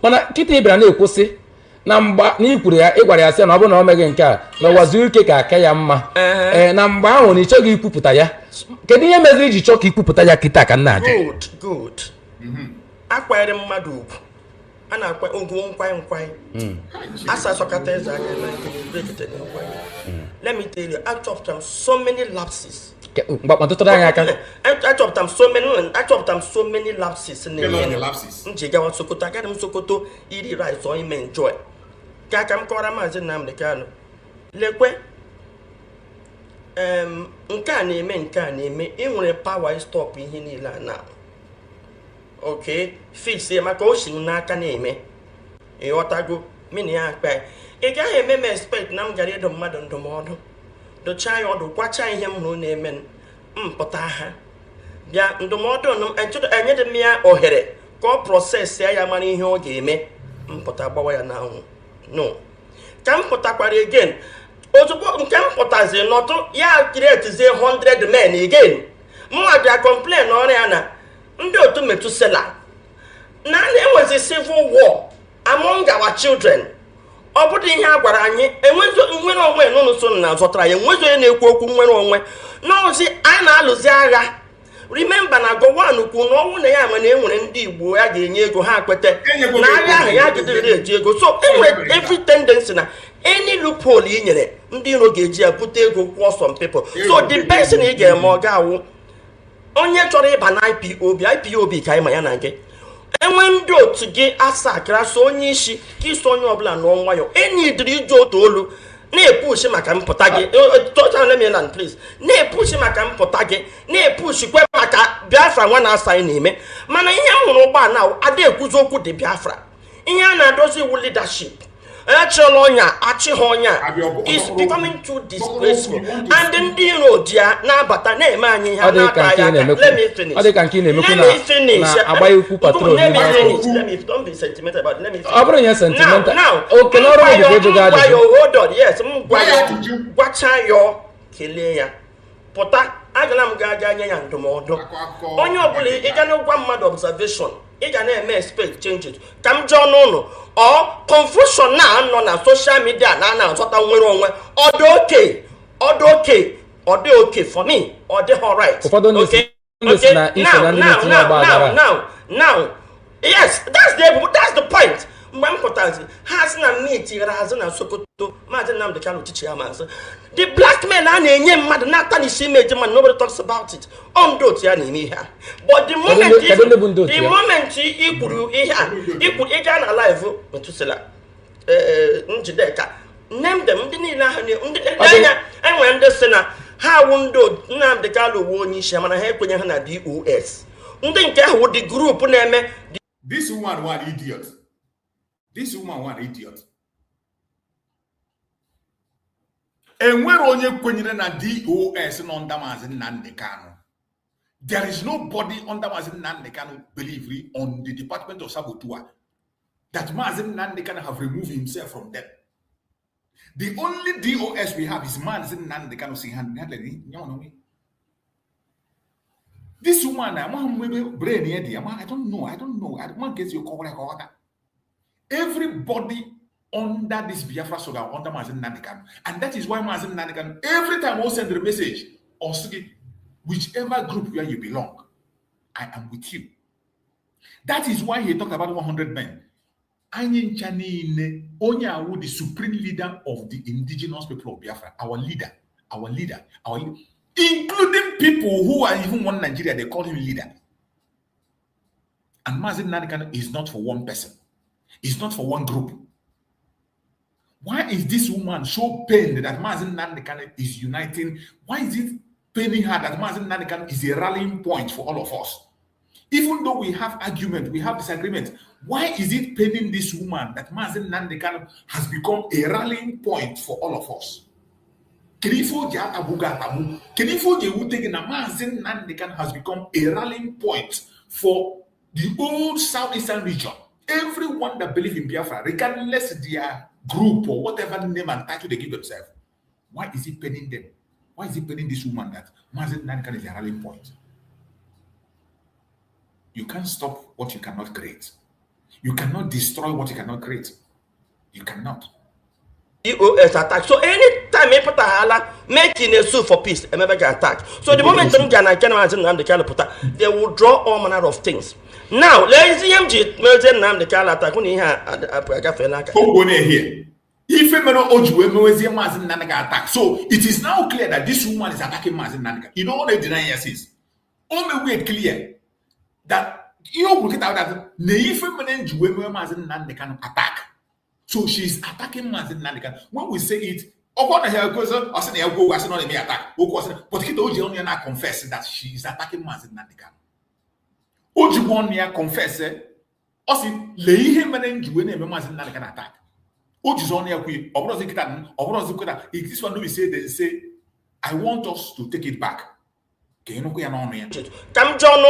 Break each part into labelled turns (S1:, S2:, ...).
S1: mana kịta ịbịara na-ekwụsị na mgba n'ikwuru ya ịgwara ya sị na ọ bụrụ na o meghị nke a na ụwazi ike ka aka ya mma na mgbe ahụ na ị chọghị ikwupụta ya kedu ihe meziri iji chọọ ka ikwupụta ya kịta ka nna ajụ
S2: good akwanyere mmadụ ugwu a na-akwa ugwu nkwanye asa sọkata eze anya na nke let me tell you, I chopped so many lapses. I chopped so many lapses. Njigawa Sokoto, I got him Sokoto, eat right, so him enjoy. Kakam Korama Nnamdi Kanu. Lekwe name, in power stop in Hinila now. Okay, fix him a coaching Naka name. A otago, mini akpai. A guy may expect Nam Gary the Madam Domodo. The child watching him no name. Potaha. Ya Domodo, and to the Anademia or Here. Go process, say I money in your game. Potaboya now. No. Come Potapari again. Also, come Potazi, not ya create 100 men again. More their complaint on Anna. Ndo to me to sell. Now there was a civil war among our children. Obodo ihe agwara anyị enwezo nwere onwe n'ụlọ so na azọtara ya enwezo onye na-ekwu okwu nwere onwe n'ozi a na-alụzi agha. Remember na Gowon kwu na ọnwụ na ya ma na enwere ndị Igbo ya ga-enye ego ha kwete na agha ahụ ya gidere eji ego so enwere every tendency na any loophole i nyere ndị iro ga-eji ya bute ego kwụọ some people so the person ị ga-eme ọ ga-awụ onye chọrọ ịba na IPOB ka ịma ya na nke enwe ndị otu gị asakara so onye isi ka iso onye ọbụla n'ọnwa ya enyi dịrị ije otu olu na-epushi maka mpụta gị please na-epushi maka mpụta gị na-epushi kwe maka Biafra nwa na-asa anyị na-eme mana ihe m hụrụ ụgbọ na ada ekwuzi okwu dị Biafra ihe a na-adozi iwu leadership achịla ọnya achịghị ọnya is becoming too disgraceful and ndị iro dị ya na-abata na-eme anyị ihe na-aka ya let me finish
S1: agba ikwu patrol
S2: let me don't be sentimental about it. Let me finish.
S1: Ọ bụrụ ihe sentimental
S2: now
S1: okay n'ọrụ bụ ego ga-adị
S2: hold on yes m gwacha ya kelee ya pụta agala m ga nye ya ndụmọdụ onye ọbụla ị ga na-agwa mmadụ observation ị ga na-eme expect changes ka m jụọ n'ụlọ ọ confusion na-anọ na social media na-azọta nwere onwe ọ dị okay for me ọ dị alright okay now yes that's the point mgbe m pụtazi ha sị na meet gara azụ na Sokoto Maazị Nnamdi Kanu teach ya man the blackmail a na-enye mmadụ na-ata n'isi image man nobody talks about it on dot ya na-eme ihe but the moment i kwuru ihe a ikwuru ịga na live metusela Njideka name them ndị niile ahụ ndị anya enwere ndị sị na ha wụ ndị Nnamdi Kanu wu onye isi mana ha ekwenye ha na DOS ndị nke ahụ dị group na-eme
S3: this woman one idiot. This woman one idiot. Enwere onye kwenyere na DOS no under Maazị Nnamdi Kanu. There is nobody under Maazị Nnamdi Kanu believe on the Department of Sabotage that Maazị Nnamdi Kanu have removed himself from them. The only DOS we have is Maazị Nnamdi Kanu single-handedly. This woman, I don't know. I don't get your cover. Everybody under this Biafra slogan under Maazị Nnamdi Kanu. And that is why Maazị Nnamdi Kanu, every time we send a message or say, whichever group where you belong, I am with you. That is why he talked about 100 men. Anyin Chanine Onyawu, the supreme leader of the indigenous people of Biafra, our leader, including people who are even one Nigeria, they call him leader. And Maazị Nnamdi Kanu is not for one person. It's not for one group. Why is this woman so pained that Maazị Nnamdi Kanu is uniting? Why is it paining her that Maazị Nnamdi Kanu is a rallying point for all of us? Even though we have argument, we have disagreement, why is it paining this woman that Maazị Nnamdi Kanu has become a rallying point for all of us? Maazị Nnamdi Kanu has become a rallying point for the old southeastern region. Everyone that believes in Biafra, regardless of their group or whatever name and title they give themselves, why is it penning them? Why is it penning this woman that Maazị Nnamdi Kanu is a rallying point? You can't stop what you cannot create. You cannot destroy what you cannot create. You cannot.
S2: DOS attack. So anytime you put a hala, making a sue for peace, a member can attack. So the moment they will draw all manner of things. Now, let's see MG Nnamdi attack when he had a
S3: here. If a man attack, so it is now clear that this woman is attacking Mazen Nnamdi. You don't want to deny yes. Only way clear that you will get out that if a man Mazen Nnamdi can attack. So she's attacking Mazen Nnamdi. When we say it, but he only confess that she is attacking Mazen Nnamdi. Ojibonia confess, also lay him and you Mazen Nnamdi can attack. Ojizonia qui, or this one we say they say, I want us to take it back. Come
S2: John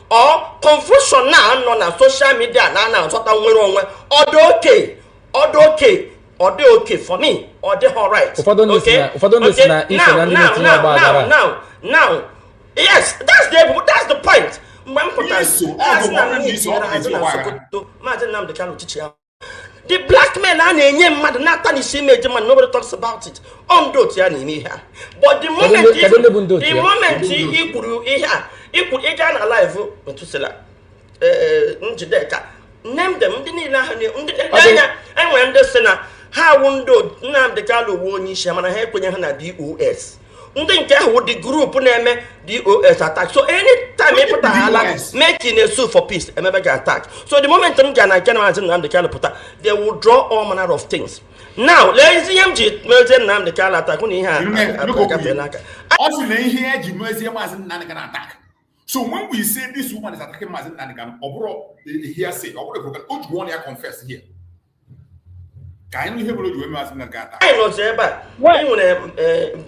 S2: or confusion now on social media now, what I'm okay. Or they okay for me, or they all right. Okay. Now, yes, that's the point. The black men are nobody talks about it. But the moment he could alive to sell Nneka. Name them, and when the sinner, how won't do Nnamdi Kanu won Shaman help when you have DOS. Don't care what the group name DOS attack. So anytime you put a making a sue for peace, a member can attack. So the moment I can Nnamdi Kanu they will draw all manner of things. Now, let's see MG Nnamdi Kanu attack when he had
S3: also here, Nnamdi attack. So when we say this woman is attacking Mazen Nnamdi, or hearsay, or which one you confess here? Can you hear what you Mazen Nnamdi?
S2: I know, sir, but when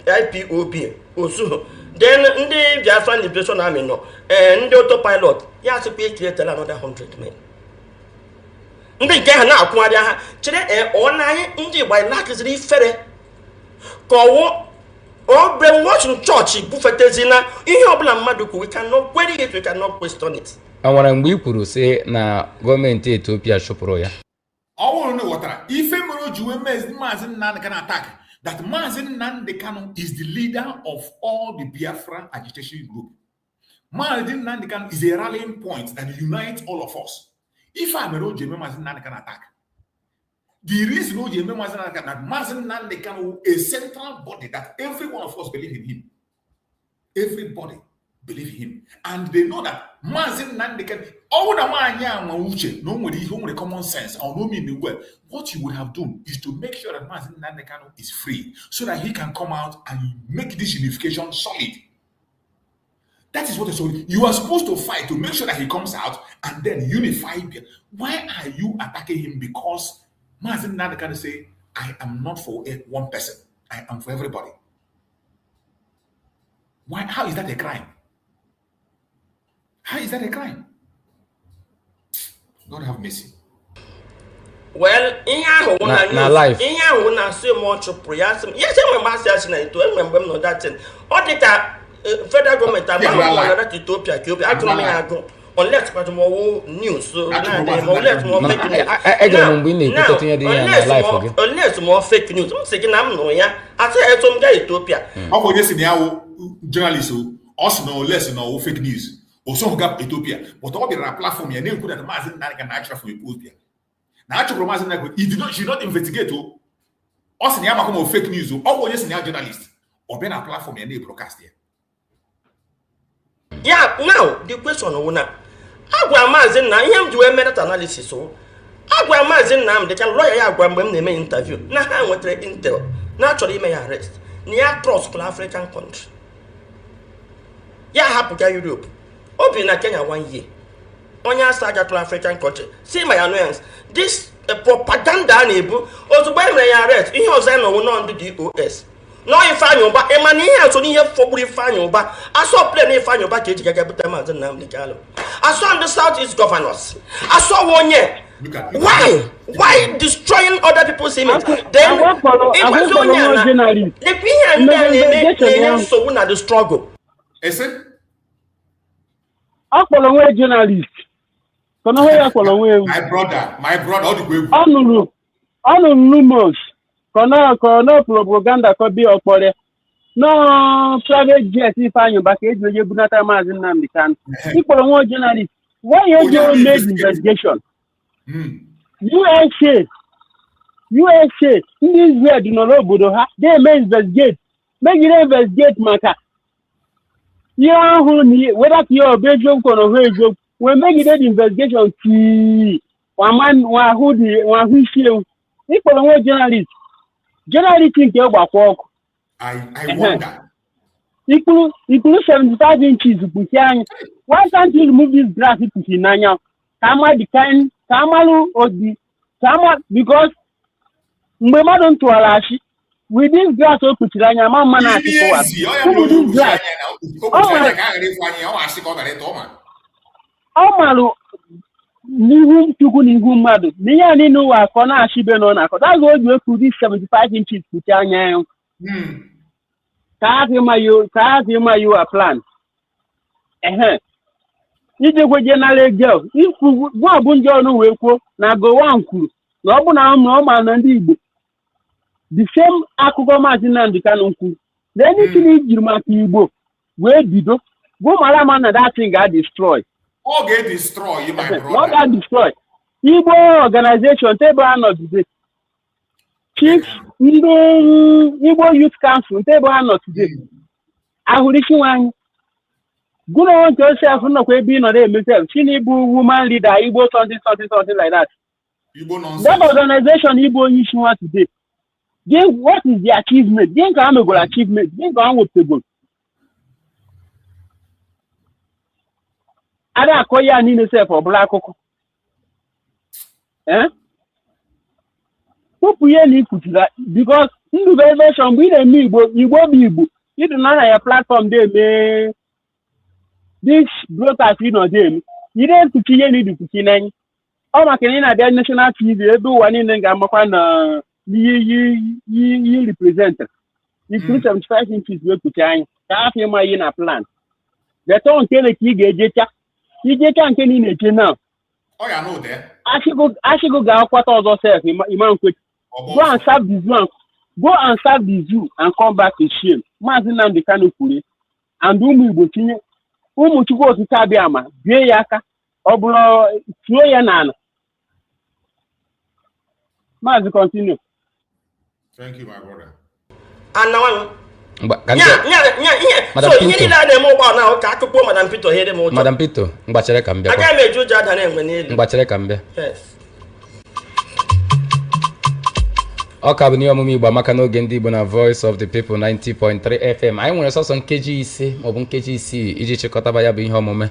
S2: IPOB also then the Biafra Liberation Army no and the autopilot, you have to pay tell another 100 men. They get now, Quadia, today, all night, indeed, by lack is really fair. Or brainwashing church, Buffetezina, in your Maduku, we cannot query it, we cannot question it.
S1: And when we could say na government Ethiopia Shoproya.
S3: I want to know what if a Mazen Nnamdi can attack, that Mazen Nnamdi is the leader of all the Biafra agitation group. Mazen Nnamdi is a rallying point that unites all of us. If I'm a Mazen Nnamdi can attack. There is no Mazen Nnamdi a central body that every one of us believe in him. Everybody believe him. And they know that Mazen Nnamdi all the man no common sense or no meaning well. What you would have done is to make sure that Mazen Nnamdi is free so that he can come out and make this unification solid. That is what is solid. You are supposed to fight to make sure that he comes out and then unify. Why are you attacking him? Because Mazen Nnamdi say, I am not for one person. I am for everybody. Why? How is that a crime? How is that a crime? God have mercy.
S2: Well, in your life, in your own, I say more to prayer. Yes, I'm a master to remember that thing. Or the federal government about Ethiopia, I go. Unless more news, unless more fake news. I'm saying I'm no yeah. I say some guy Ethiopia.
S3: How yes in our journalists also no less no fake news. Also got Ethiopia, but all the platform you name put at Mazen Nnamdi actually for Ethiopia. Now actually Mazen Nnamdi, he should not investigate. Also the come fake news. All yes in our journalists or be a platform you name broadcast here.
S2: Yeah, now the question now. Agwa Mazen na him do a meta analysis so Agwa Mazen na they can lawyer agwa mbem na me interview na ha wetre intel na actually may arrest near cross African country ya hapu ga Europe obi na Kenya 1 year onya saga to African country see my annoyance this propaganda na ebu ozugbo emere ya arrest ihe ozo na no ndị DOS no ifanyoba emani ihe so ni ihe fogburu ifanyoba aso play na ifanyoba ka ejiga gabuta Mazen Nnamdi Kanu aso on the southeast governors aso one year why destroying other people's image then it was only the queen and so na the struggle
S4: journalist Kono hoya kono we.
S3: My brother, all the way.
S4: Anu rumors. Kono propaganda ko bi opore. No private jet if anyu ba ke ejo bunata Mazi Nnamdi Kanu. Ikporo won journalist. Why you don't make investigation? USA, in Israel do not know ha. They may investigate. Make it investigate maka. Yeah, whether your bedroom or we make it investigation to one man who feel people are journalists. Journalists think about work.
S3: I wonder.
S4: Equal 75 inches. Why can't you remove this graphic to Nanya? Kama the kind Kamalu or the Kama because Mbema don't to Alashi. With this grass open to Nanya, Mamma, Omalu Nihu Tukunihu Madu. Niani no Akona Shibenona. That's what you put this 75 inches to Tanya. You a plan. If you go general girl, if you go bunjo no weko, na go one cool. No man and the same akugo Mazi Nnamdi Kanu. Then if you need Igbo, where did go Malama na that thing got destroyed.
S3: All get destroyed, my brother.
S4: Not got destroyed. Igbo organization, table not today. Chiefs, Igbo Youth Council, table not today. I will issue one. Good on yourself, no way being on themselves. Igbo woman leader, Igbo something like that.
S3: Igbo nonsense.
S4: That organization, Igbo issue one today. Then what is the achievement? Then come a good achievement. Then go on with the good. I don't call you need yourself for black. Who put any that? Because in the version we don't need, but you won't be able. You do not have a platform there, man. This broadcast, you know, them. You don't put any to put oh, my Canadian national TV, everyone in the Gamakana, you represent. You put 75 inches work to China. Half your money in a plan. The town tell a key get you can't get in it now.
S3: Oh, yeah, I know that.
S4: I should go go what all yourself, Imam quick. Go and serve this one. Go and serve the zoo and come back to shame. Mazi Nnamdi Kanu Kuri. And do me with you. To go to Tabiama, Biaka, Oblo, Floyanana. Mazi continue.
S3: Thank you, my brother.
S2: And now,
S1: Madam
S2: so you need that mobile now. Kakupo, Madam Pito, here,
S1: Madam Pito, Mbachere Kambe.
S2: I can't make you judge and when you
S1: Mbachere Kambe.
S2: yes.
S1: Ọka bụ ọmụmụ Igbo maka n'oge ndị Igbo na Voice of the People 90.3 FM. Anyị nwere sọsọ nkeji ise maọbụ nkeji isii iji chịkọtaba ya bụ ihe omume.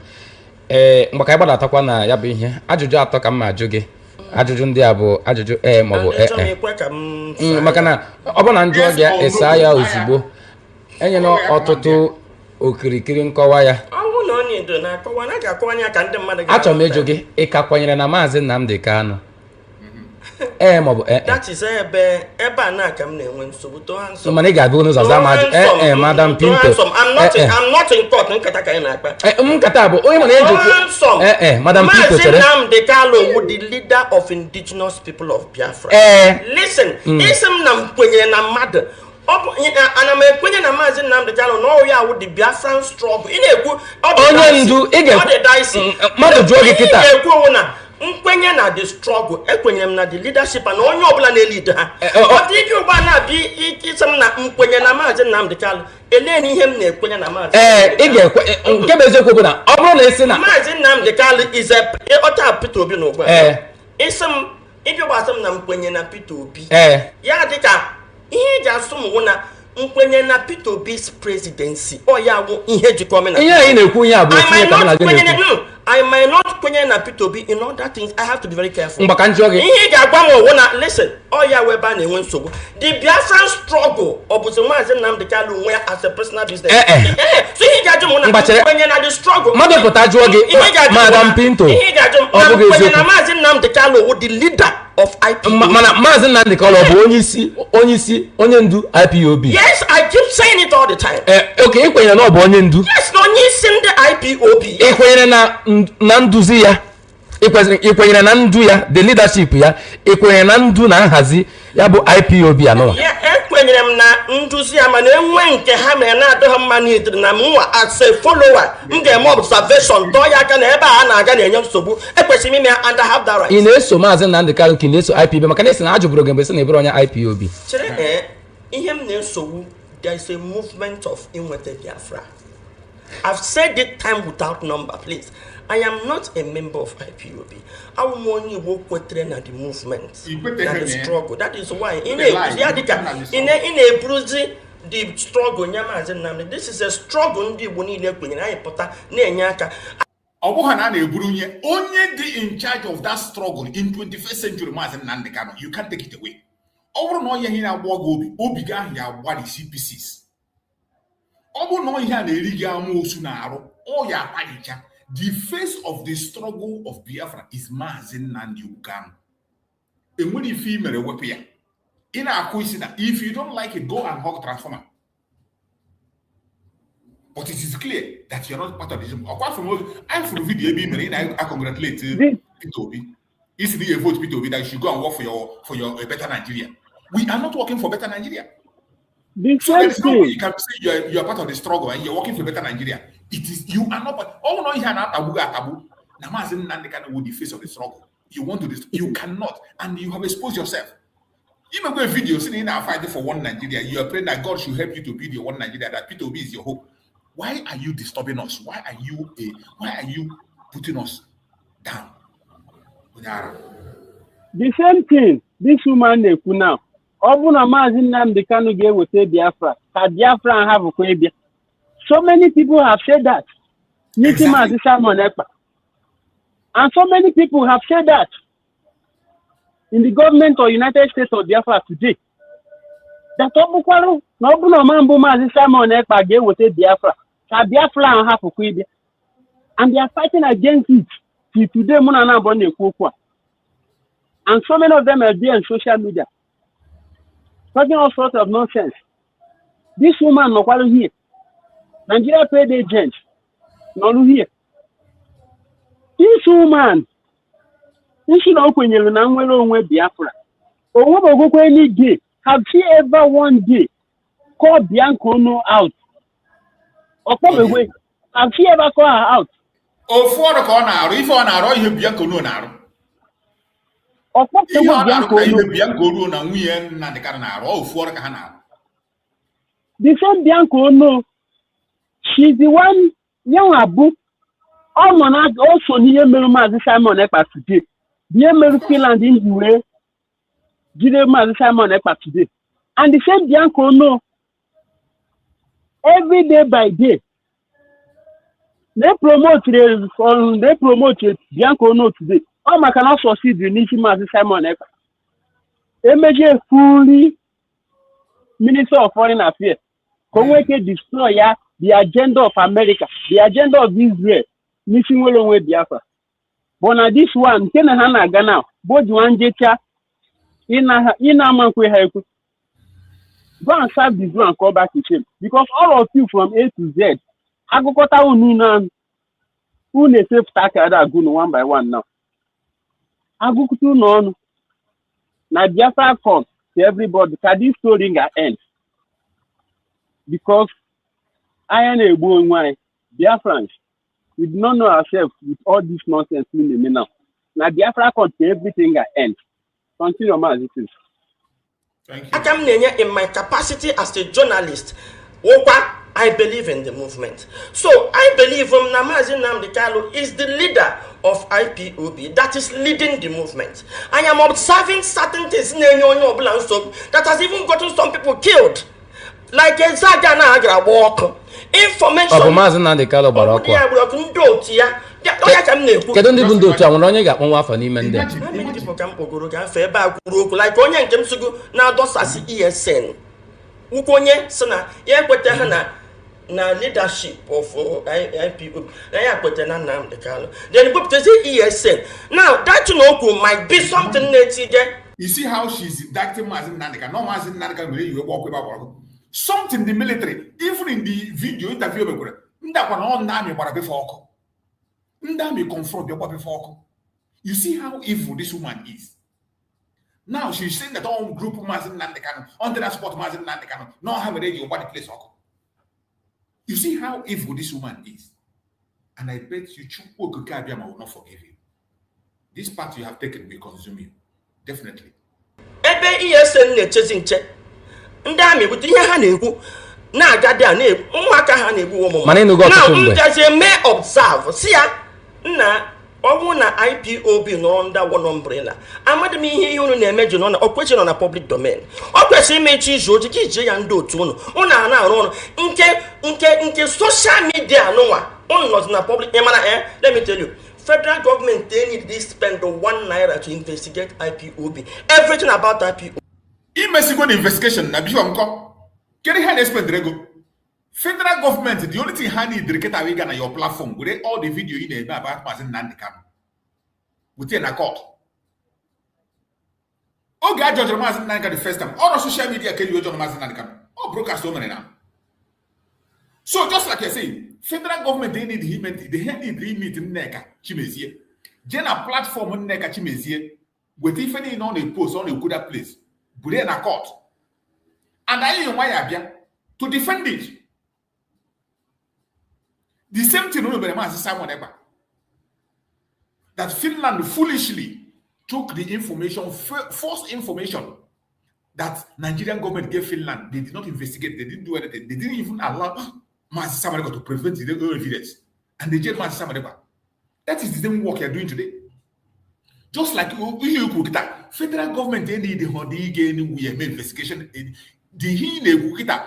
S1: Mgbe ka anyị gbadatakwa na ya bụ ihe, ajụjụ atọ ka m ma ajụ gị. Ajụjụ ndị a bụ ajụjụ maọbụ maka na ọ bụ na njụ gị esa ya ozugbo. Enyela ọtụtụ okirikiri nkọwa ya. Achọrọ m ịjụ gị ịka kwanyere na Mazi Nnamdi Kanu.
S2: That is ebe na ka m na-enwe nsogbu to handsome.
S1: Mane ga-abụ n'ụzọ za ma Madam Pinto.
S2: I'm not in court nkata ka ị na-akpa.
S1: Nkata bụ onye mana ejikwu Madam Pinto chere.
S2: Mazi Nnamdi Kanu the leader of indigenous people of Biafra. Listen, isim na mkwenye na mmadụ. Ana m ekwenye na Mazi Nnamdi Kanu na ọ ya wụ the Biafran struggle. Ị na-ekwu
S1: onye ndu ị ga-ekwu mmadụ jụọ gị kịta.
S2: Ị na-ekwu na nkwenye na the struggle ekwenye m na the leadership na onye ọbụla na-elide ha ọ dị ike ụba na-abịa isem na nkwenye na Mazi Nnamdi Kanu eleni ihe m na-ekwenye na Mazi
S1: ị ga-ekwe nke bụ eziokwu bụ na ọ bụrụ na esi na
S2: Mazi Nnamdi Kanu is a ọta Peter Obi na ugbu isem ịbịa gbasa m na nkwenye na Peter Obi ya dịka ihe eji asụ m na nkwenye na Peter Obi's presidency ọ ya bụ ihe jikọ m na
S1: ihe anyị na-ekwu ihe a bụ ihe ka m na gị na-ekwu
S2: I might not kwenye na Peter Obi in other things. I have to be very careful.
S1: Mbaka njọ gị.
S2: Ihe ga-agwa m owo na listen, ọ ya weba na-enwe nsogbu. The Biafran struggle ọ bụ Mazi Nnamdi Kanu nwe as a personal business. So ihe ga-ajụ m na kwenye na the struggle.
S1: Mmadụ pụta jụọ gị Madam Pinto.
S2: Ihe ga-ajụ m kwenye na Mazi Nnamdi Kanu wụ the leader of IPOB.
S1: Mana Mazi Nnamdi Kanu bụ onye ndu IPOB.
S2: Yes, I keep saying it all the time.
S1: Okay, ị kwenyere na ọ bụ onye ndu.
S2: Yes, na onye isi ndị IPOB.
S1: Ị kwenyere na nduzi ya. ikwenyere na ndu ya the leadership ya ikwenyere na ndu na nhazi ya bụ IPOB anọ
S2: ya ekwenyere m na nduzi ya mana enwe nke ha mere na-adọghị mma n'idiri na mụnwa as a follower m ga-eme observation tọọ ya aka na ebe a na-aga na-enye nsogbu ekwesịrị m ime ya and I have that right.
S1: ị na-eso maazị Nnamdi Kanu ka ị na-eso IPOB maka na esi na ajụbụrụ gị mgbe sị na ịbụrụ onye IPOB
S2: chere ihe m na-esogbu there is a movement of inwete Biafra. I've said it time without number, please. I am not a member of IPOB. I will only work with the movement, the struggle. That is why in a bruise the struggle. This is a struggle. Only
S3: the in charge of that struggle in 21st century, Nnamdi Kanu. You can't take it away. Over no here Obiga here what is CPCs. Over no here the illegal Mosunaro or ya Padicha. The face of the struggle of Biafra is Nnamdi Kanu. And when you feel me, in our coincidence, if you don't like it, go and hug transformer. But it is clear that you're not part of this. Apart from all, I'm for the video, I congratulate IPOB. It's the vote IPOB that you should go and work for your better Nigeria. We are not working for better Nigeria. So there is no way you can say you are part of the struggle and you're working for better Nigeria. It is you are not part. Oh no, you are not tabu. Namazin Nnamdi with the face of the struggle. You want to this, you cannot, and you have exposed yourself. You may go a video sitting in fighting for one Nigeria. You are praying that God should help you to build your one Nigeria. That IPOB is your hope. Why are you disturbing us? Why are you putting us down?
S4: The same thing this woman na-ekwu now. Ọ bụ na Maazị Nnamdi Kanu ga-eweta Biafra ka Biafra have Ekpa. So many people have said that. Meeting Maazị Simon Ekpa. And so many people have said that in the government of United States of Biafra today. That ọ bụkwarụ na ọ bụ na ọmambụ Maazị Simon Ekpa ga-eweta Biafra ka Biafra have Ekpa. And they are fighting against it till today. Mụ na na-abụ na-ekwu okwu a. And so many of them are there on social media. Talking all sorts of nonsense. This woman no kwalo here. Nigeria paid agent. No here. This woman, she no kwenyere na nwere onwe Biafra. Onwe bogokwe any day. Have she ever one day called Bianca Ono out? Or come away. Have she ever called her out?
S3: Oh, for the corner, if on our you Bianca Ono now.
S4: The same Bianca Ono, she's the one young Abu. All monarch also near Mazi Simon Ekpa today. Near Finland in the way, Jide Mazi Simon Ekpa today. And the same Bianca Ono, every day by day, they promote Bianca Ono today. Oh, I cannot succeed in Nishi Mazi Simon Ekpa. MJ fully Minister of Foreign Affairs. Conway destroy the agenda of America, the agenda of Israel. Nishi Wolonwe Biafra. But now this one, Kenahana Ghana, both one jecha in a man kwe haiku. Go and serve this one and call back to him. Because all of you from A to Z, Agokota Ununan, who ne safe Takada Gun one by one now. Agukutu no na Biafra come to everybody. Can this story ga end? Because I am a boy why Biafrans, we do not know ourselves with all this nonsense in the now. Now Biafra come to everything ga end. Continue, man.
S2: Thank you. In my capacity as a journalist, I believe in the movement. So I believe Maazị Nnamdi Kanu is the leader of IPOB that is leading the movement. I am observing certain things that has even gotten some people killed. Like a Zagana Agra walk. Information.
S1: Maazị Nnamdi Kanu kedu ndị bụ ndị otu a nwere onye ga-akpọnwa afọ n'ime ndị
S2: like onye nke m sugu na-adọsasị ESN ukonye sị na ya ekweta ha na leadership of IPOB na ya ekweta na Nnamdi Kanu then go to the ESN now that might be something that
S3: you see how she's dacting Maazị Nnamdi Kanu. No Maazị Nnamdi Kanu you walk about something in the military, even in the video interview ndakwa na Nnamdi gbara before ọkụ. Ndami confront your before. You see how evil this woman is. Now she's saying that all group Mazin Nnamdi under that spot Mazin Nnamdi no have a radio what the place. You see how evil this woman is. And I bet you Chukwukabiama will not forgive you. This part you have taken will consume you. Definitely.
S2: Ebe ESN na-echezi nche. Ndị amị bụ ihe ha na-ekwu na-agada na-ekwu ụmụaka ha na-egbu ụmụ.
S1: Mana ịnụgo ọtụtụ mgbe.
S2: Now ndị may observe si ya na ọ bụ na IPOB nọ under one umbrella. Amadị m ihe unu na-emeju nọ na okwechi nọ na public domain. Ọ kwesịrị imechi izu oji ka ije ya ndị otu unu. Unu na-arụ ọrụ nke social media nụnwa. Unu nọ na public let me tell you. Federal government, they need to spend ₦1 to investigate IPOB. Everything about IPOB.
S3: Investigate investigation. Now, before can you explain the federal government? The only thing I need to get away on your platform with all the video in there about Mazin Nnamdi Kanu within a court. Oh, God, Judge Mazin Nnamdi Kanu the first time. All the social media can you Judge Mazin Nnamdi Kanu? Oh, broadcast so many now. So just like I say, federal government they need him meet Nneka Chimezie. Then a platform Nneka Chimezie with if any on a post on a good place, but in a court. And I am why I to defend it. The same thing Simon Ekpa. That Finland foolishly took the information, false information that Nigerian government gave Finland. They did not investigate, they didn't do anything, they didn't even allow Master Samareko to prevent the evidence, and they jailed Master Samareko. That is the same work you are doing today. Just like federal government they need the investigation. The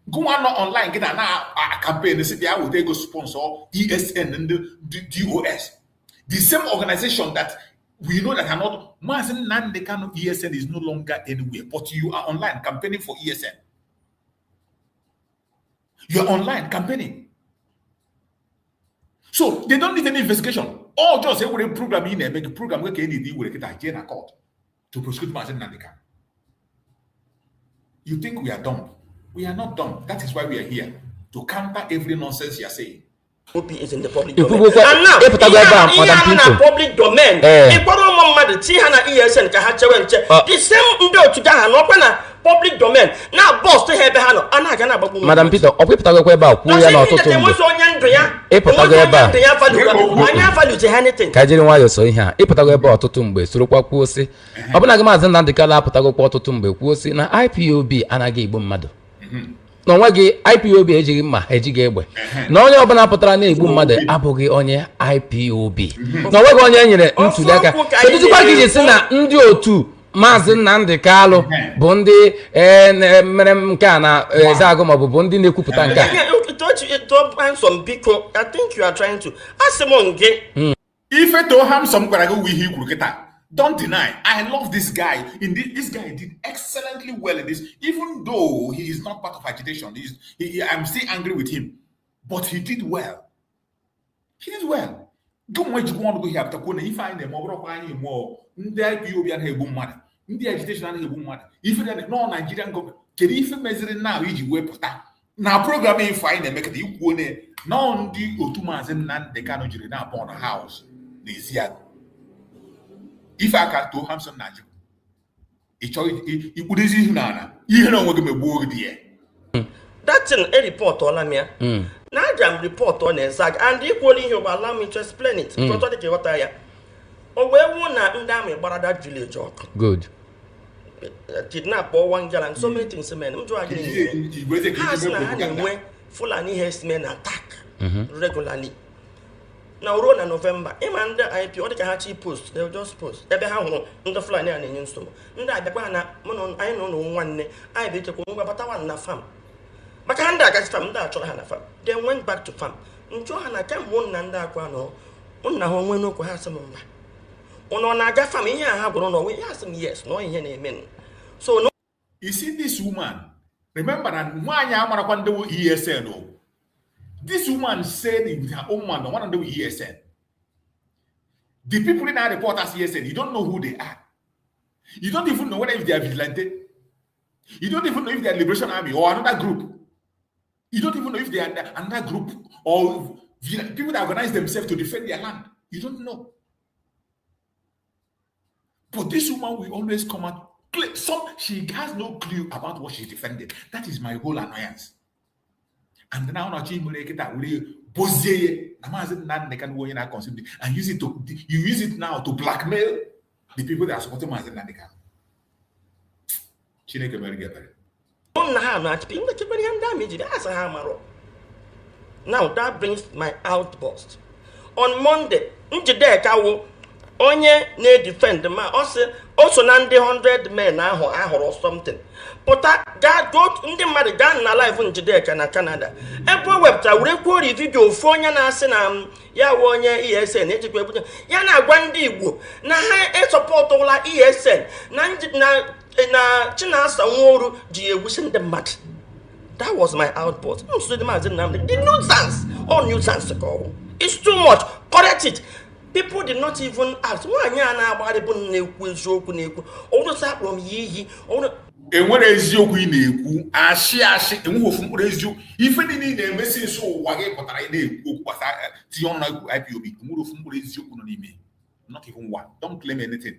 S3: go on online get a campaign. They say they will go sponsor ESN and the DOS. The same organization that we know that are not Mazin Nnamdi Kanu ESN is no longer anywhere, but you are online campaigning for ESN. You're online campaigning. So they don't need any investigation. Or just say we program in there, make a program where KDD will get a court to prosecute Mazin Nnamdi Kanu. You think we are dumb? We are not dumb. That is why we are here to counter every nonsense you are saying.
S2: Is in the public domain. And now, in the public domain, if ESN the same public domain. Now, boss to have
S1: Madam Peter, we put a web out. We are not
S2: anything.
S1: Kajin why you so here. If put a web out to Tumbe, so what was it? Open a Mazin and the Kala put a go to Tumbe, was in an IPOB and I gave mother. No wagi IPOB eji ma eji ga-egbe na onye ọbụla pụtara na-egbu mmadụ abụghị onye IPOB na wagi onye nyere ntuli aka kedụzikwa gị ji si na ndị otu Maazị Nnamdi Kanu bụ ndị mere nke a na Ezeagụ ma bụ ndị na-ekwupụta nke a
S2: I think you are trying to ask him
S3: if to ham some kwarago we he kwuru. Don't deny. I love this guy. This guy did excellently well in this, even though he is not part of agitation. I'm still angry with him, but he did well. He did well. Don't wait to go on to here after Kona. If I am more, the IPOB and Hebrew money, the agitation and Hebrew money. If you no Nigerian government, can you measure now? Now programming fine and make it equal. Now the Otumas and Nnamdi Kanu Jiri now upon a house. This year. If I can do Hamson Najib, it would easy Nana. You know what me bored here.
S2: That's a report on Lamia. Now report on Ezag, and equally you will allow me to explain it. What I am. Oh, where one Ndami Barada village.
S1: Good.
S2: Kidnap or one girl and so many things, man. I'm doing Fulani herdsmen attack regularly. Now, Rona November, under IP, or the Kahachi post, they'll just post. Ebehan, the fly and in store. And I Monon, I know one, I bet a Kunga, but I want na farm. Bakanda got from that Johanna farm. Then went back to farm. And Johanna came one and that one, Una home no has some. On I got from here, I have grown away. Yes, yes, no, in any men. So, no.
S3: You see this woman, remember that one Yamarakwanda ESN. This woman said in her own man, the one on the ESN. The people in our report as ESN, you don't know who they are. You don't even know whether if they are vigilante. You don't even know if they are Liberation Army or another group. You don't even know if they are another group or people that organize themselves to defend their land. You don't know. But this woman will always come out. She has no clue about what she's defending. That is my whole annoyance. And now and use it to use it now to blackmail the people that are supporting Mazen Nneka.
S2: Now that brings my outburst. On Monday, Nneka onye na-defend the man also na ndị 100 men ahụ or something. But God ndị mmadụ gaa na live Nneka na Canada. Ebe wepụta were kwuo video ofu onye na-asị na ya wụ onye ESN ejikwa ebuche ya na-agwa ndị Igbo na ha esọpọtụla ESN na Chinasa Nworu ji egwusi ndị mmadụ. That was my outburst. The nuisance, all nuisance. It's too much. Correct it. People did not even ask. Why are you about the
S3: enwere eziokwu ị na-ekwu ashị enweghị mkpụrụ eziokwu ife dị niile na-emesi nso ụwa gị pụtara ị na-ekwu okwu gbasara tinye ọnụ na IPOB enwere ofu mkpụrụ eziokwu nọ n'ime not even one. Don't claim anything.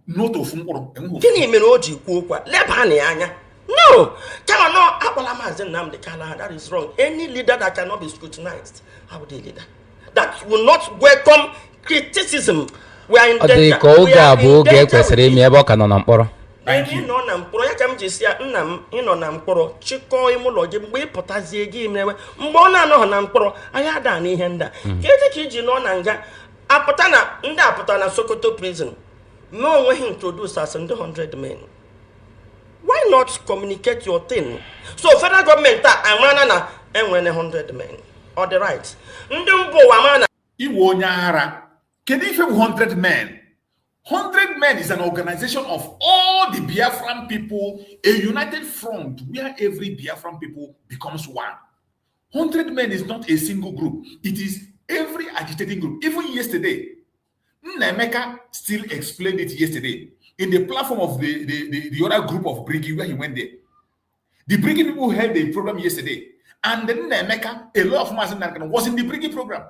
S3: Not ofu mkpụrụ enweghị
S2: gịnị mere o ji kwuo okwu leba anya. No, that is wrong. Any leader that cannot be scrutinized, how would a leader that will not welcome criticism? We are in danger. We are in danger. Maybe no na mporo ya kam ji sia nna ino na mporo chiko imulo je mgbe iputazie gi mewe mgbe ona no na mporo anya da na ihe nda kete ki ji no na nga apụta na Sokoto prison me onwe he introduce as 100 men. Why not communicate your thing? So federal government amana na enwene 100 men or the right. Ndị mbo amana
S3: iwo nyara kedu ife 100 men? 100 men is an organization of all the Biafran people, a united front where every Biafran people becomes one. 100 men is not a single group. It is every agitating group. Even yesterday, Nneka still explained it yesterday in the platform of the other group of Briggy where he went there. The Briggy people held a program yesterday, and then Nneka, a lot of Mazen Nneka was in the Briggy program,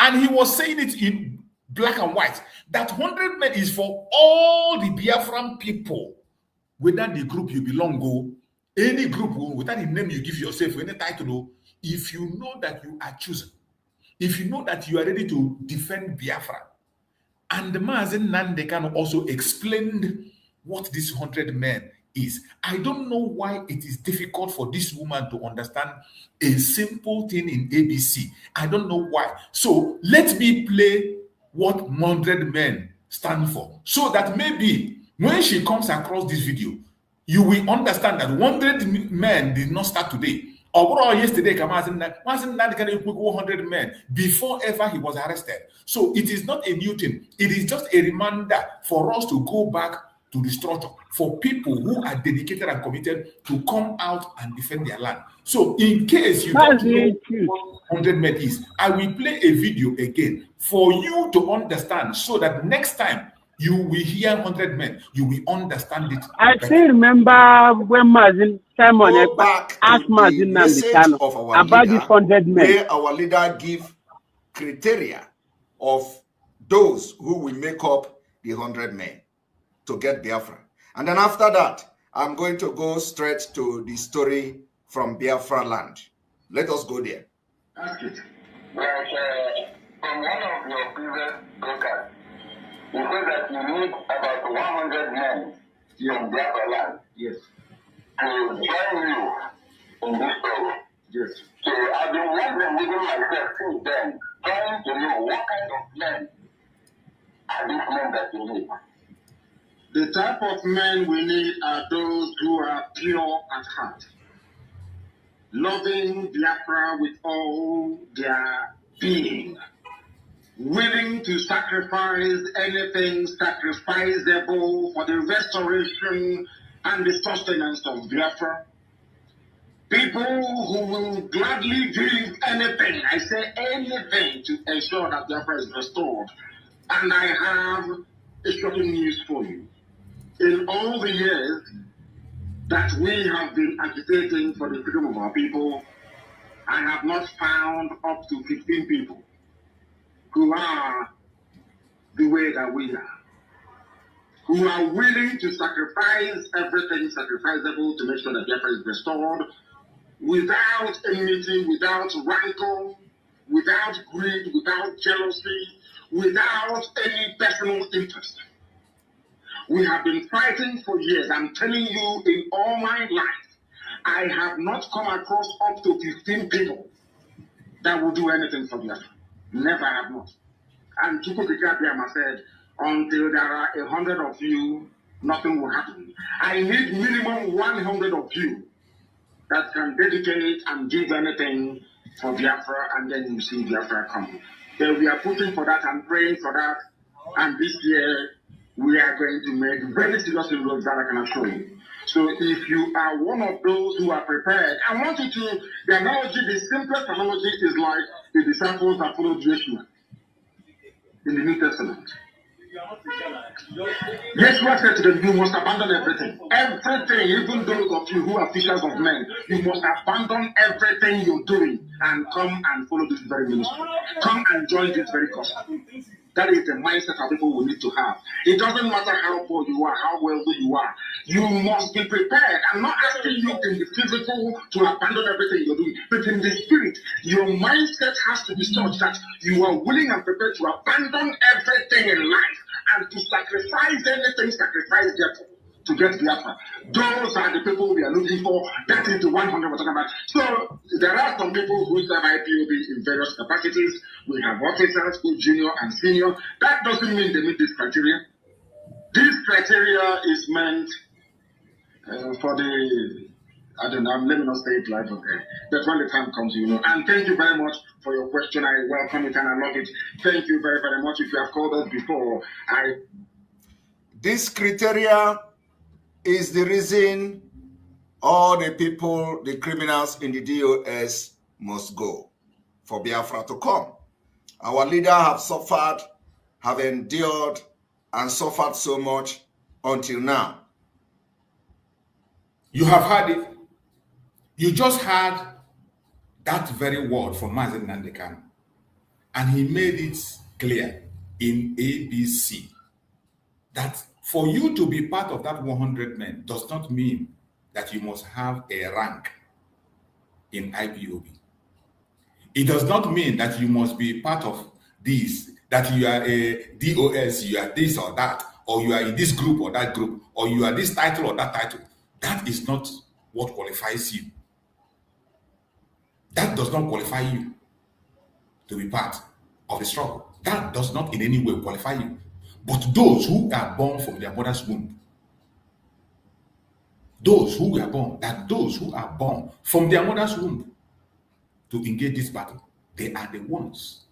S3: and he was saying it in black and white that 100 men is for all the Biafran people, whether the group you belong to, any group, without the name you give yourself, any title, if you know that you are chosen, if you know that you are ready to defend Biafra. And the Mazen Nneka also explained what this 100 men is. I don't know why it is difficult for this woman to understand a simple thing in ABC. I don't know why. So let me play what 100 men stand for, so that maybe when she comes across this video, you will understand that 100 men did not start today. Or yesterday, 100 men before ever he was arrested. So it is not a new thing. It is just a reminder for us to go back to the structure, for people who are dedicated and committed to come out and defend their land. So in case you don't know what 100 men is, I will play a video again for you to understand, so that next time you will hear 100 men, you will understand it.
S4: I still remember when Mazen Simon Ekpa asked Mazen Nnamdi about this 100 men.
S5: Where our leader give criteria of those who will make up the 100 men to get Biafra. And then after that, I'm going to go straight to the story from Biafra land. Let us go there.
S6: Ask it. From one of your previous broadcasts, you said that you need about 100 men from Biafra land. Yes. To join you in this story. Yes. So I've been wondering within myself since then, trying to know what kind of men are these men that you need. The type of men we need are those who are pure at heart, loving Biafra with all their being, willing to sacrifice anything sacrificable for the restoration and the sustenance of Biafra. People who will gladly give anything, I say anything, to ensure that Biafra is restored. And I have a shocking news for you. In all the years that we have been agitating for the freedom of our people, I have not found up to 15 people who are the way that we are. who are willing to sacrifice everything sacrificable to make sure that Biafra is restored without enmity, without rancor, without greed, without jealousy, without any personal interest. We have been fighting for years. I'm telling you, in all my life, I have not come across up to 15 people that will do anything for Biafra. Never have not. And Chukwukika said, until there are 100 of you, nothing will happen. I need minimum 100 of you that can dedicate and give anything for Biafra, and then you see Biafra come. Then we are pushing for that and praying for that. And this year, we are going to make very serious inroads that I can assure you. So if you are one of those who are prepared, I want you to, the analogy, the simplest analogy is like the disciples that followed Yeshua in the New Testament. Yeshua said to them, you must abandon everything. Everything, even those of you who are fishers of men, you must abandon everything you're doing and come and follow this very ministry. Come and join this very gospel. That is the mindset that people will need to have. It doesn't matter how poor you are, how wealthy you are. You must be prepared. I'm not asking you in the physical to abandon everything you're doing, but in the spirit, your mindset has to be such that you are willing and prepared to abandon everything in life and to sacrifice anything, sacrifice therefore, to get Biafra. Those are the people we are looking for. That is the 100 we're talking about. So there are some people who serve IPOB in various capacities. We have officers, both junior and senior. That doesn't mean they meet this criteria. This criteria is meant for the, I don't know, let me not say it live, okay. That's when the time comes, you know. And thank you very much for your question. I welcome it and I love it. Thank you very, very much. If you have called us before,
S5: This criteria is the reason all the people, the criminals in the DOS must go for Biafra to come. Our leaders have suffered, have endured, and suffered so much until now.
S3: You have heard it. You just heard that very word from Mazen Nnamdi, and he made it clear in ABC that for you to be part of that 100 men does not mean that you must have a rank in IPOB. It does not mean that you must be part of this, that you are a DOS, you are this or that, or you are in this group or that group, or you are this title or that title. That is not what qualifies you. That does not qualify you to be part of the struggle. That does not in any way qualify you. But those who are born from their mother's womb, those who are born from their mother's womb to engage this battle, they are the ones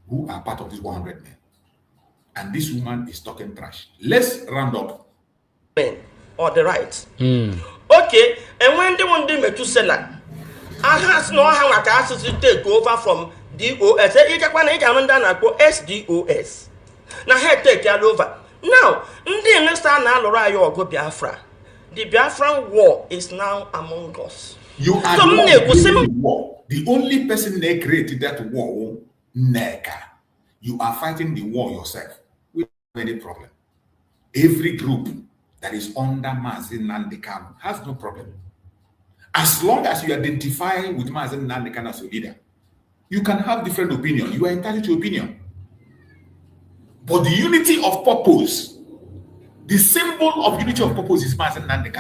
S3: who are part of this 100 men. And this woman is talking trash. Let's round up.
S2: Or the right. Okay, and when they want them to sell it, I has no how I can take over from DOS. SDOS. Now head take care over. Now, the next time I go Biafra. The Biafran war is now among us.
S3: You are the war. The only person that created that war, Nneka. You are fighting the war yourself without any problem. Every group that is under Mazen Nnamdi has no problem. As long as you identify with Mazen Nnamdi as a leader, you can have different opinion. You are entitled to opinion. But the unity of purpose, the symbol of unity of purpose is Mazen Nnamdi.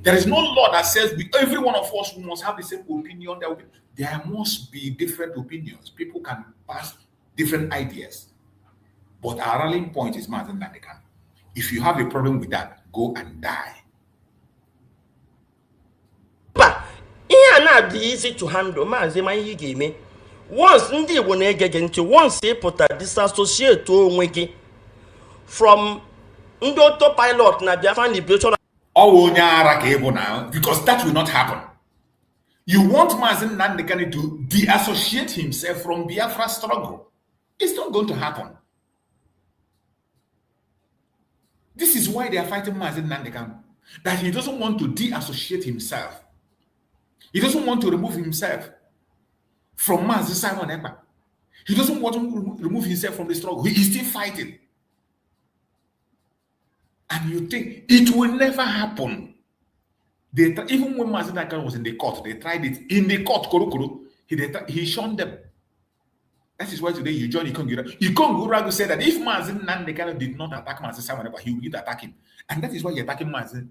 S3: There is no law that says every one of us must have the same opinion. There must be different opinions. People can pass different ideas. But our rallying point is Mazen Nnamdi. If you have a problem with that, go and die.
S2: But it's not easy to handle. Once once they put a disassociate to from autopilot na Biafran liberation.
S3: Because that will not happen. You want Mazen Nnamdi to deassociate himself from Biafra struggle. It's not going to happen. This is why they are fighting Mazen Nnamdi, that he doesn't want to deassociate himself. He doesn't want to remove himself from Mazen Simon Ekpa. He doesn't want to remove himself from the struggle. He is still fighting. And you think it will never happen. Even when Mazi Nnamdi was in the court, they tried it. In the court, he shunned them. That is why today you join Ikongura. Ikongura said that if Mazi Nnamdi did not attack Mazi Simon Ekpa, he would attack him. And that is why you're attacking Mazi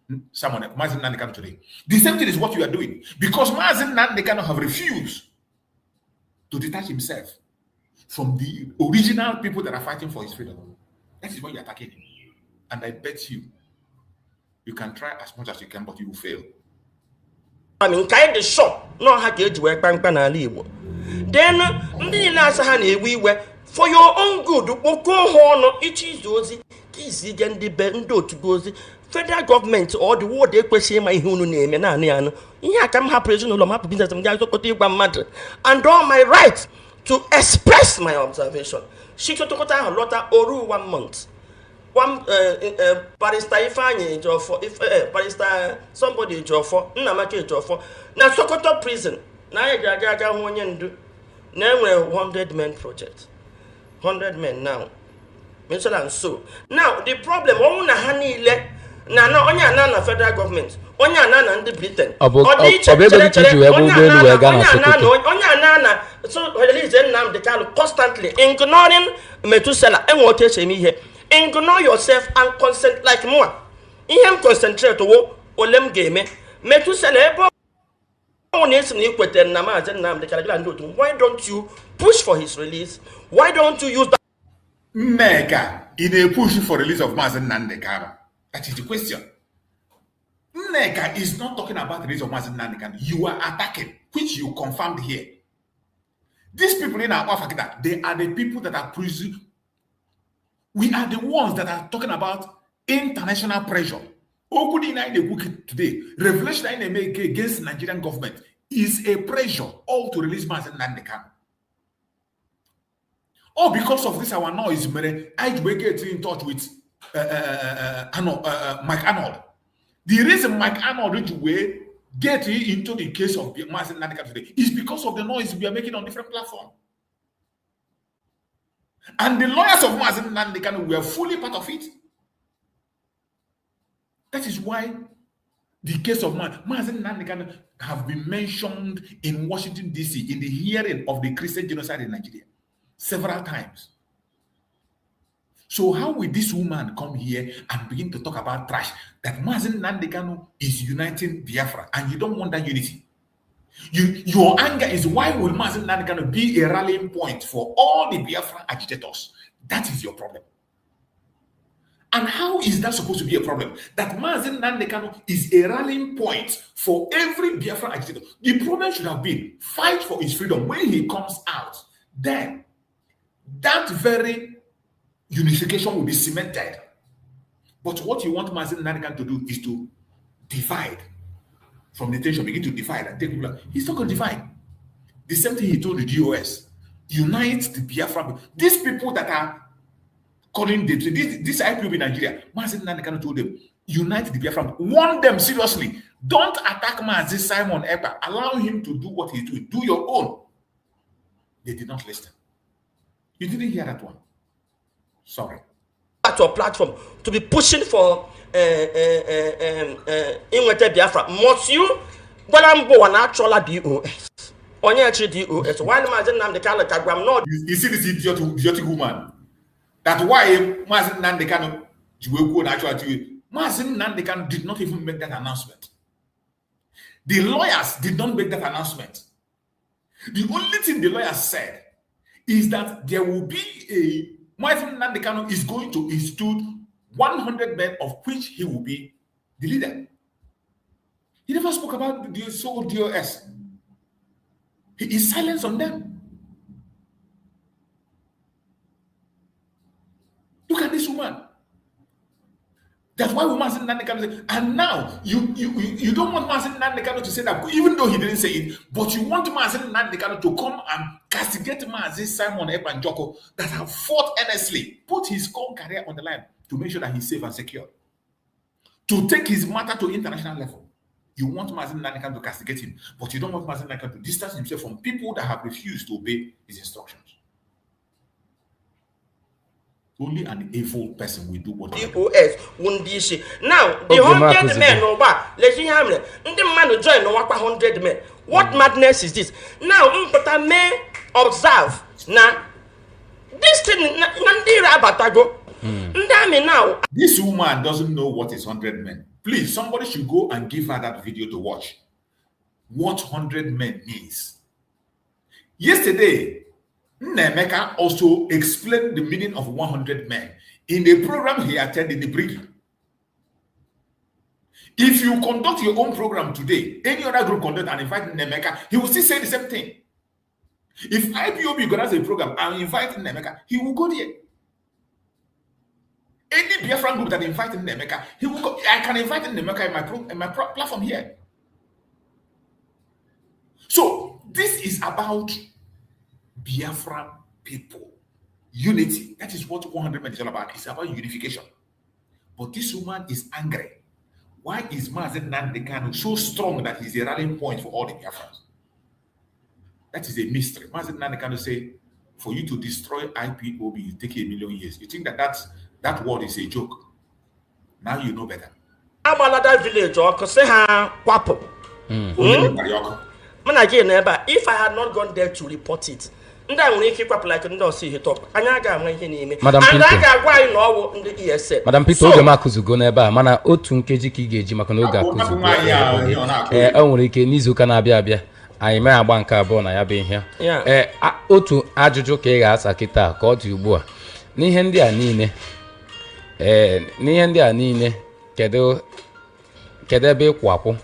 S3: Nnamdi today. The same thing is what you are doing. Because Mazi Nnamdi have refused to detach himself from the original people that are fighting for his freedom. That is why you're attacking him. And I bet you can try as much as you can, but you will fail.
S2: I mean, kind of shock. No, how to work bank panalibo. Then, for your own good, it is those easy than the bendo to go. Federal government or the war they question my name and yeah, come have president of business and all my right to express my observation. She took a lot of Oru 1 month. One barrister Ifanye Jofo, if barrister somebody Jofo, Nnamdi Jofo. Now Sokoto prison. Now I do. Now we're 100 men project. 100 men now. And so now the problem na hani le na onya na federal government. Onya na the Britain. Onya so release Nnamdi Kanu constantly ignoring Metusela and what you me here. Ignore yourself and concentrate like more. In him concentrate to olem game. Metusela why don't you push for his release? Why don't you use that?
S3: Nneka in a push for release of Mazi Nnamdi Kanu? That is the question. Nneka is not talking about the release of Mazi Nnamdi Kanu. You are attacking, which you confirmed here. These people in our Africa, they are the people that are prison. We are the ones that are talking about international pressure. Today, revelation they make against Nigerian government is a pressure all to release Mazi Nnamdi Kanu. All because of this, our noise, I get in touch with Mike Arnold. The reason Mike Arnold get into the case of Mazi Nnamdi Kanu today is because of the noise we are making on different platforms. And the lawyers of Mazi Nnamdi Kanu were fully part of it. That is why the case of Mazi Nnamdi Kanu have been mentioned in Washington, D.C. in the hearing of the Christian genocide in Nigeria several times. So how will this woman come here and begin to talk about trash that Mazi Nnamdi Kanu is uniting Biafra and you don't want that unity? Your anger is why will Mazi Nnamdi Kanu be a rallying point for all the Biafra agitators? That is your problem. And how is that supposed to be a problem? That Mazi Nnamdi Kanu is a rallying point for every Biafra agitator. The problem should have been fight for his freedom. When he comes out, then that very unification will be cemented. But what you want Mazi Nnamdi Kanu to do is to divide from the tension, begin to divide and take people out. He's not going to divide. The same thing he told the DOS. Unite the Biafra. These people that are calling this IPOB in Nigeria, Mazi Nnamdi Kanu told them, unite the Biafra. Warn them seriously. Don't attack Mazi Simon Ekpa. Allow him to do what he's doing. Do your own. They did not listen. You didn't hear that one. Sorry.
S2: At your platform to be pushing for Biafra. Must you go an actual DOS? Only actually DOS. Why Mazi Nnamdi Kanu Kagram not?
S3: You see this idiotic woman. That's why Mazi Nnamdi Kanu Mazi Nnamdi Kanu did not even make that announcement. The lawyers did not make that announcement. The only thing the lawyers said is that there will be Mazi Nnamdi Kanu is going to institute 100 men of which he will be the leader. He never spoke about the so-called DOS. He is silent on them. Look at this woman. That's why we Mazi Nnamdi Kanu say, and now you don't want Mazi Nnamdi Kanu to say that, even though he didn't say it, but you want Mazi Nnamdi Kanu to come and castigate Mazi Simon Ekpa and Joko that have fought earnestly, put his own career on the line to make sure that he's safe and secure, to take his matter to international level. You want Mazen Nnamdi to castigate him, but you don't want Mazen Nnamdi to distance himself from people that have refused to obey his instructions. Only an evil person will do what
S2: DOS Wundishi. Now, the 100 men or what? Let's see how many. The man join no 100 men. What madness is this? Now, but I may observe now. This thing, now.
S3: This woman doesn't know what is 100 men. Please, somebody should go and give her that video to watch. What 100 men means. Yesterday, Nneka also explained the meaning of 100 men in the program he attended in the Brigade. If you conduct your own program today, any other group conduct and invite Nneka, he will still say the same thing. If IPOB organizes a program and invite Nneka, he will go there. Any Biafra group that invited Nneka, he will go. I can invite Nneka in my platform here. So this is about Biafra people. Unity. That is what 100 men is all about. It's about unification. But this woman is angry. Why is Mazen Nnamdi so strong that he's a rallying point for all the Biafrans? That is a mystery. Mazen Nnamdi say, for you to destroy IPOB, it take 1 million years. You think that word is a joke? Now you know better.
S2: I'm another village or say ha wapo. If I had not gone there to report it, Madam
S1: Peter, oge makuzugo n'ebe a mana otu nkeji ka ị ga-eji maka na oge akuzugo o nwere ike n'izu ụka na-abịa abịa anyị mee agba nke abụọ na ya bụ ihe otu ajụjụ ka ị ga-asa kịta ka ọ dị ugbu a n'ihe ndị a niile kedu ebe ịkwapụ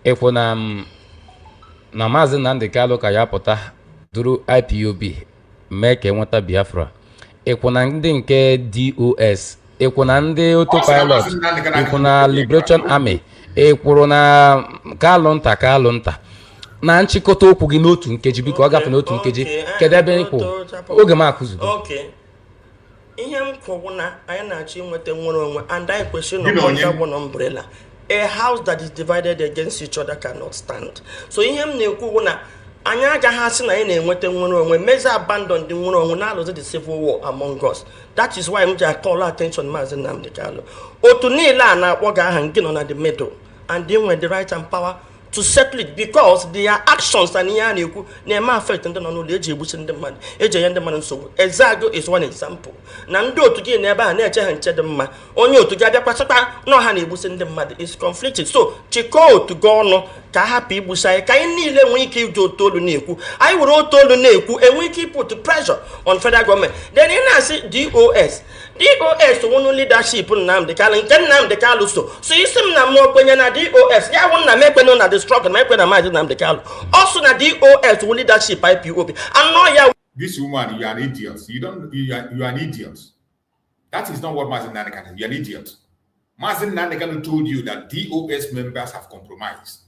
S1: ịkwụ na Maazị Nnamdi Kanu ka ya pụta duru IPOB mee ka enweta Biafra ịkwụ na ndị nke DOS ịkwụ na ndị autopilot ịkwụ na Liberation Army ịkwụrụ na Kalụ nta na nchịkọta okwu gị n'otu nkeji biko ọ gafe n'otu nkeji kedu ebe ịkwụ oge m akụzugo
S2: ihe m kwụrụ na anyị na-achọ inweta nwere onwe and anyị kwesịrị na ọkwa one umbrella. A house that is divided against each other cannot stand. So ihe m na-ekwu na anyị agaghị asị na anyị na-enweta nwere onwe mezi abandon the nwere onwe na-alụzi the civil war among us. That is why m ji call attention Maazị Nnamdi Kanu. Otu niile a na-akpọ gị aha nke nọ na the middle and they nwere the right and power to settle it because their actions and ihe a na-ekwu na-eme affect ndị nọ n'ụlọ eji egbusi ndị mmadụ eji enye ndị mmadụ nsogbu. Ezago is one example. Na ndị otu gị n'ebe a na-eche ha nche dị mma onye otu gị abịakwasịkwa na ọha na-egbusi ndị mmadụ is conflicted. So chịkọọ otu gị ọnụ ka hapụ igbusi anyị ka anyị niile nwee ike iji otu olu na-ekwu anyị were otu olu na-ekwu enwe ike put pressure on federal government. Then ị na-asị DOS wụnụ leadership Nnamdi Kanu nke Nnamdi Kanu so isi m na mmụọ kwenye na DOS ya wụ na m ekwenụ na the struggle ma ekwe na Maazị Nnamdi Kanu also na DOS wụ leadership IPOB anọ ya.
S3: This woman, you are an idiot. You are an idiot. That is not what Mazen Nnamdi Kanu. You are an idiot. Mazen Nnamdi Kanu told you that DOS members have compromised.